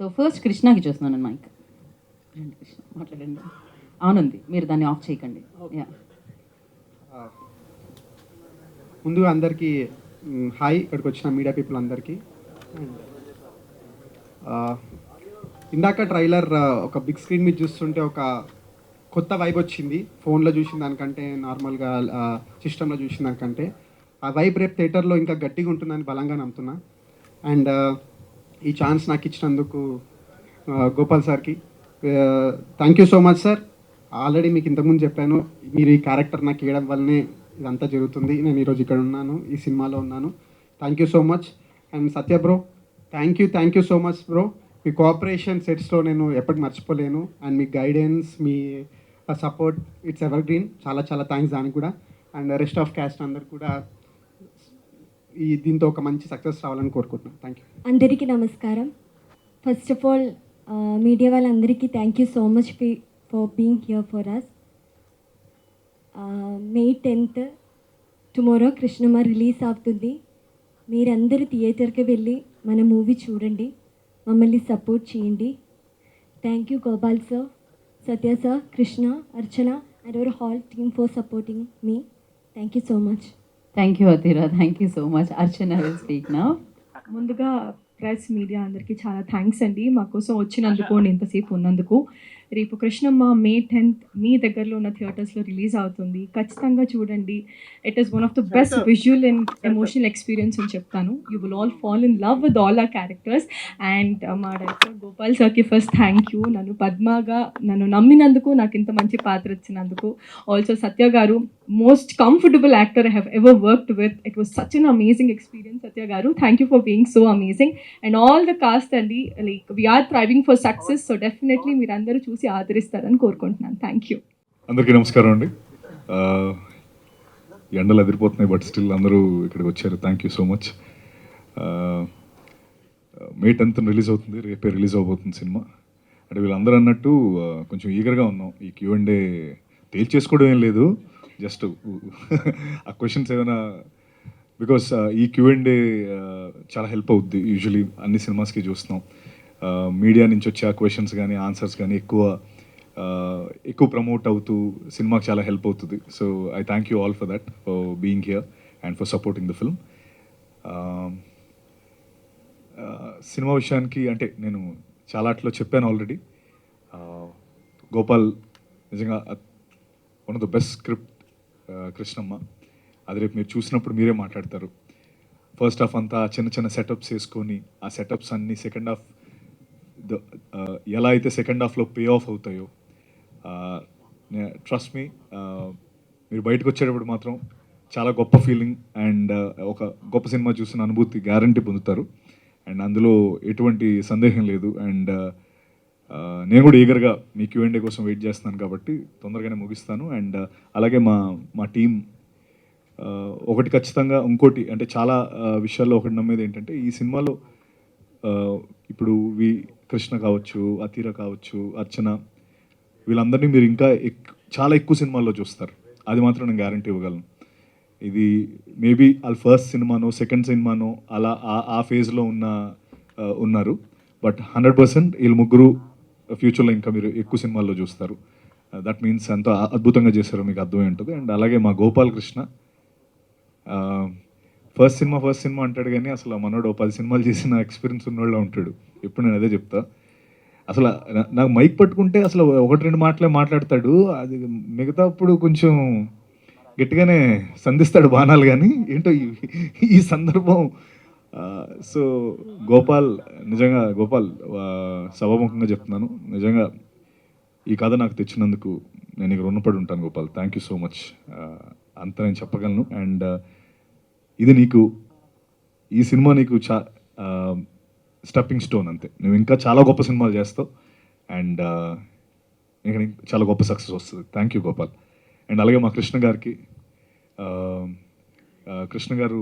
So first కృష్ణకి చూస్తున్నాను నేను మైక్. రండి కృష్ణ మాట్లాడండి. అవునంది, మీరు దాన్ని ఆఫ్ చేయకండి. యా, ముందుగా అందరికీ హాయ్. ఇక్కడికి వచ్చిన మీడియా పీపుల్ అందరికీ. ఇందాక ట్రైలర్ ఒక బిగ్ స్క్రీన్ మీద చూస్తుంటే ఒక కొత్త వైబ్ వచ్చింది. ఫోన్లో చూసిన దానికంటే, నార్మల్గా సిస్టంలో చూసిన దానికంటే ఆ వైబ్ రేపు థియేటర్లో ఇంకా గట్టిగా ఉంటుందని బలంగా నమ్ముతున్నా. అండ్ ఈ ఛాన్స్ నాకు ఇచ్చినందుకు గోపాల్ సార్కి thank you so much sir. Already మీకు ఇంతకుముందు చెప్పాను, మీరు ఈ క్యారెక్టర్ నాకు ఇవ్వడం వల్లనే ఇదంతా జరుగుతుంది. నేను ఈరోజు ఇక్కడ ఉన్నాను, ఈ సినిమాలో ఉన్నాను. Thank you so much. And Satya bro, thank you so much bro. మీ కోఆపరేషన్ సెట్స్లో నేను ఎప్పటికి మర్చిపోలేను. అండ్ మీ గైడెన్స్, మీ సపోర్ట్, ఇట్స్ ఎవర్ గ్రీన్. చాలా చాలా థ్యాంక్స్ దానికి కూడా. అండ్ రెస్ట్ ఆఫ్ క్యాస్ట్ అందరు కూడా దీంతో ఒక మంచి సక్సెస్ రావాలని కోరుకుంటున్నాను. Thank you. అందరికీ నమస్కారం. ఫస్ట్ ఆఫ్ ఆల్ మీడియా వాళ్ళందరికీ thank you so much for being here for us. May 10th tomorrow Krishnamma release అవుతుంది. మీరందరూ థియేటర్కి వెళ్ళి మన మూవీ చూడండి, మమ్మల్ని సపోర్ట్ చేయండి. Thank you Gopal sir, Satya sir, Krishna, Archana and hour hall team for supporting me. Thank you so much. Thank you అతిరా, thank you so much. Archana will speak now. ముందుగా press media అందరికీ చాలా thanks అండి, మా కోసం వచ్చినందుకు, ఇంతసేపు ఉన్నందుకు. రేపు కృష్ణమ్మ May 10th మీ దగ్గరలో ఉన్న థియేటర్స్లో రిలీజ్ అవుతుంది. ఖచ్చితంగా చూడండి. It is one of the best visual and emotional experience అని చెప్తాను. You will all fall in love with all our characters. And మా డైరెక్టర్ గోపాల్ సార్కి ఫస్ట్ థ్యాంక్ యూ, నన్ను పద్మగా నన్ను నమ్మినందుకు, నాకు ఇంత మంచి పాత్ర ఇచ్చినందుకు. Also Satya garu, most comfortable actor I have ever worked with. It was such an amazing experience. Satya garu, thank you for being so amazing. And all the cast అండి, like we're thriving for success. So definitely మీరు అందరూ చూసి ఆదరిస్తారని కోరుకుంటున్నాను. Thank you. అందరికీ నమస్కారం అండి. ఎండలు అదిరిపోతున్నాయి, బట్ స్టిల్ అందరూ ఇక్కడికి వచ్చారు. Thank you so much. May 10th release అవుతుంది, రేపే రిలీజ్ అవబోతుంది సినిమా. అంటే వీళ్ళందరూ అన్నట్టు కొంచెం ఈగర్గా ఉన్నాం. ఈ Q&A తేల్చేసుకోవడం ఏం లేదు, జస్ట్ ఆ క్వశ్చన్స్ ఏమైనా, బికాస్ ఈ Q&A చాలా హెల్ప్ అవుద్ది. యూజువలీ అన్ని సినిమాస్కి చూస్తున్నాం, మీడియా నుంచి వచ్చే ఆ క్వశ్చన్స్ కానీ ఆన్సర్స్ కానీ ఎక్కువ ప్రమోట్ అవుతూ సినిమాకి చాలా హెల్ప్ అవుతుంది. So I thank you all for that, for being here and for supporting the film. Cinema విషయానికి అంటే నేను చాలాట్లో చెప్పాను ఆల్రెడీ. గోపాల్ నిజంగా one of the best script Krishnamma. అది రేపు మీరు చూసినప్పుడు మీరే మాట్లాడతారు. ఫస్ట్ హాఫ్ అంతా చిన్న చిన్న సెటప్స్ వేసుకొని, ఆ సెటప్స్ అన్నీ సెకండ్ హాఫ్ ఎలా అయితే సెకండ్ హాఫ్లో పే ఆఫ్ అవుతాయో, ట్రస్ట్ మీ, మీరు బయటకు వచ్చేటప్పుడు మాత్రం చాలా గొప్ప ఫీలింగ్ అండ్ ఒక గొప్ప సినిమా చూసిన అనుభూతి గ్యారంటీ పొందుతారు. అండ్ అందులో ఎటువంటి సందేహం లేదు. అండ్ నేను కూడా ఈగర్గా మీ Q&A కోసం వెయిట్ చేస్తున్నాను కాబట్టి తొందరగానే ముగిస్తాను. అండ్ అలాగే మా టీం ఒకటి ఖచ్చితంగా, ఇంకోటి అంటే చాలా విషయాల్లో ఒకటి నమ్మేది ఏంటంటే, ఈ సినిమాలో ఇప్పుడు కృష్ణ కావచ్చు, అతీర కావచ్చు, అర్చన, వీళ్ళందరినీ మీరు ఇంకా చాలా ఎక్కువ సినిమాల్లో చూస్తారు. అది మాత్రం నేను గ్యారంటీ ఇవ్వగలను. ఇది మేబీ వాళ్ళ ఫస్ట్ సినిమానో సెకండ్ సినిమానో అలా ఆ ఫేజ్లో ఉన్నారు. బట్ 100% వీళ్ళు ముగ్గురు ఫ్యూచర్లో ఇంకా మీరు ఎక్కువ సినిమాల్లో చూస్తారు. దట్ మీన్స్ ఎంత అద్భుతంగా చేశారో మీకు అర్థమై ఉంటుంది. అండ్ అలాగే మా గోపాల్ కృష్ణ ఫస్ట్ సినిమా అంటాడు, కానీ అసలు మనోడు 10 సినిమాలు చేసిన ఎక్స్పీరియన్స్ ఉన్నోళ్ళ ఉంటాడు. ఎప్పుడు నేను అదే చెప్తా. అసలు నాకు మైక్ పట్టుకుంటే అసలు 1-2 మాటలే మాట్లాడతాడు. అది మిగతా అప్పుడు కొంచెం గట్టిగానే సంధిస్తాడు బాణాలు, కానీ ఏంటో ఈ సందర్భం. సో నిజంగా గోపాల్, సభాముఖంగా చెప్తున్నాను, నిజంగా ఈ కథ నాకు తెచ్చినందుకు నేను ఇక్కడ రుణపడి ఉంటాను Gopal. Thank you so much. అంత నేను చెప్పగలను. అండ్ ఇది ఈ సినిమా నీకు స్టెప్పింగ్ స్టోన్ అంతే. నువ్వు ఇంకా చాలా గొప్ప సినిమాలు చేస్తావు అండ్ ఇంకా చాలా గొప్ప సక్సెస్ వస్తుంది. Thank you Gopal. అండ్ అలాగే మా కృష్ణ గారు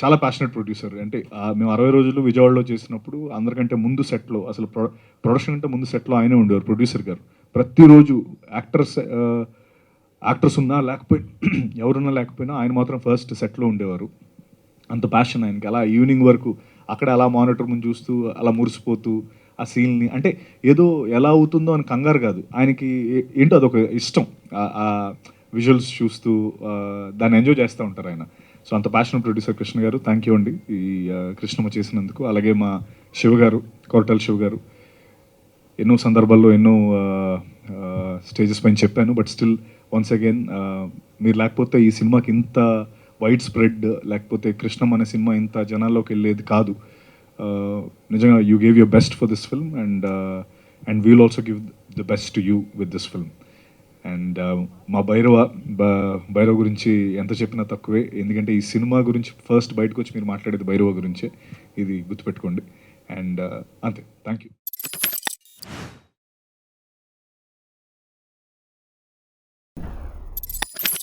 చాలా ప్యాషనెట్ ప్రొడ్యూసర్. అంటే మేము 60 రోజులు విజయవాడలో చేసినప్పుడు అందరికంటే ముందు సెట్లో, అసలు ప్రొడక్షన్ కంటే ముందు సెట్లో ఆయనే ఉండేవారు ప్రొడ్యూసర్ గారు. ప్రతిరోజు యాక్టర్స్ ఉన్నా ఎవరున్నా లేకపోయినా ఆయన మాత్రం ఫస్ట్ సెట్లో ఉండేవారు. అంత ప్యాషన్ ఆయనకి. అలా ఈవినింగ్ వరకు అక్కడ అలా మానిటర్ ముందు చూస్తూ అలా మురిసిపోతూ ఆ సీన్ని అంటే ఏదో ఎలా అవుతుందో అని కంగారు కాదు, ఆయనకి ఏంటో అదొక ఇష్టం, ఆ విజువల్స్ చూస్తూ దాన్ని ఎంజాయ్ చేస్తూ ఉంటారు ఆయన. సో అంత ప్యాషన్ ప్రొడ్యూసర్ కృష్ణ గారు, థ్యాంక్ యూ అండి ఈ కృష్ణమ్మ చేసినందుకు. అలాగే మా శివ గారు, కొరటాల శివ గారు, ఎన్నో సందర్భాల్లో ఎన్నో స్టేజెస్ పైన చెప్పాను, బట్ స్టిల్ వన్స్ అగైన్ మీరు లేకపోతే ఈ సినిమాకి ఇంత వైడ్ స్ప్రెడ్, లేకపోతే కృష్ణం అనే సినిమా ఇంత జనాల్లోకి వెళ్ళేది కాదు. నిజంగా you gave your best for this film and we'll also give the best to you with this film. And మా భైరవ గురించి ఎంత చెప్పినా తక్కువే, ఎందుకంటే ఈ సినిమా గురించి ఫస్ట్ బయటకు వచ్చి మీరు మాట్లాడేది భైరవ గురించే, ఇది గుర్తుపెట్టుకోండి. అండ్ అంతే, థ్యాంక్ యూ.